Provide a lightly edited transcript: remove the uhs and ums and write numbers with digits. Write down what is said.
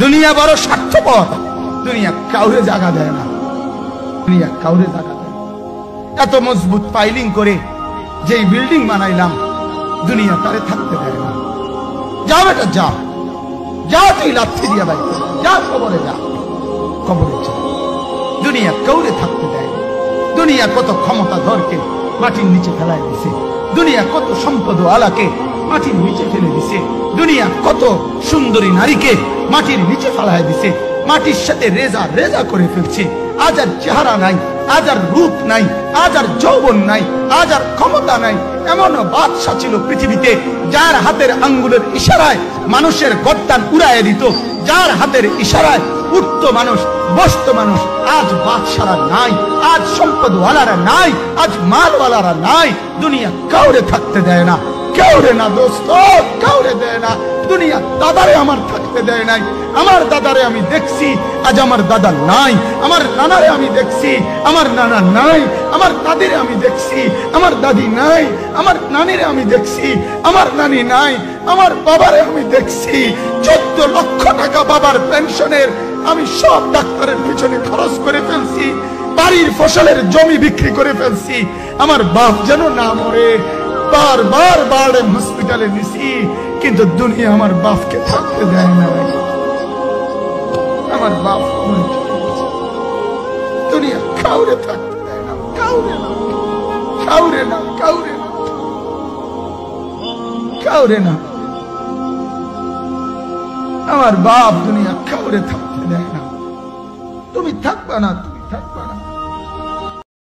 দুনিয়া বড় স্বার্থপর, দুনিয়া কাউরে জায়গা দেয় না, দুনিয়া কাউরে জায়গা দেয়। এত মজবুত পাইলিং করে যেই বিল্ডিং বানাইলাম, দুনিয়া তারে থাকতে দেয় না। যা বেটা যা, যা তুই লাথি দিয়া বাইক যা, কবরে যা, কবরে যা। দুনিয়া কাউরে থাকতে দেয় না। দুনিয়া কত ক্ষমতা ধরকে মাটির নিচে ফেলাই দিছে, দুনিয়া কত সম্পদ আলাকে মাটির নিচে ফেলে দিছে, দুনিয়া কত সুন্দরী নারীকে মাটির নিচে ফেলাই দিছে, মাটির সাথে রেজা রেজা করে ফেলছে। আজ আর চেহারা নাই, আজ আর রূপ নাই, আজ আর যৌবন নাই, আজ আর ক্ষমতা নাই। এমন বাদশা ছিল পৃথিবীতে যার হাতের আঙ্গুলের ইশারায় মানুষের গর্দান উড়াইয়া দিত, যার হাতের ইশারায় উঠতো মানুষ, বসতো মানুষ। আজ বাদশারা নাই, আজ সম্পদওয়ালারা নাই, আজ মালওয়ালারা নাই। দুনিয়া কাউরে থাকতে দেয় না, কাউরে না দোস্ত, কাউরে দেয় না। দুনিয়া দাদারে আমার থাকতে দেয় নাই। আমার দাদারে আমি দেখছি, আজ আমার দাদা নাই। আমার নানারে আমি দেখছি, আমার নানা নাই। আমার দাদিরে আমি দেখছি, আমার দাদি নাই। আমার নানিরে আমি দেখছি, আমার নানি নাই। আমার বাবারে আমি দেখছি, 14 লক্ষ টাকা বাবার পেনশনের আমি সব ডাক্তারের পিছনে খরচ করে ফেলছি, বাড়ির ফসলের জমি বিক্রি করে ফেলছি। আমার বাপ যেন না মরে বারবার বারে হসপিটালে নিছি, কিন্তু দুনিয়া আমার বাপকে থাকতে দেয় না। আমার বাপ দুনিয়া কাউরে থাকতে দেয় না, কাউরে না, কাউরে না, কাউরে না, কাউরে না। আমার বাপ দুনিয়া কাউরে থাকতে দেয় না। তুমি থাকবা না।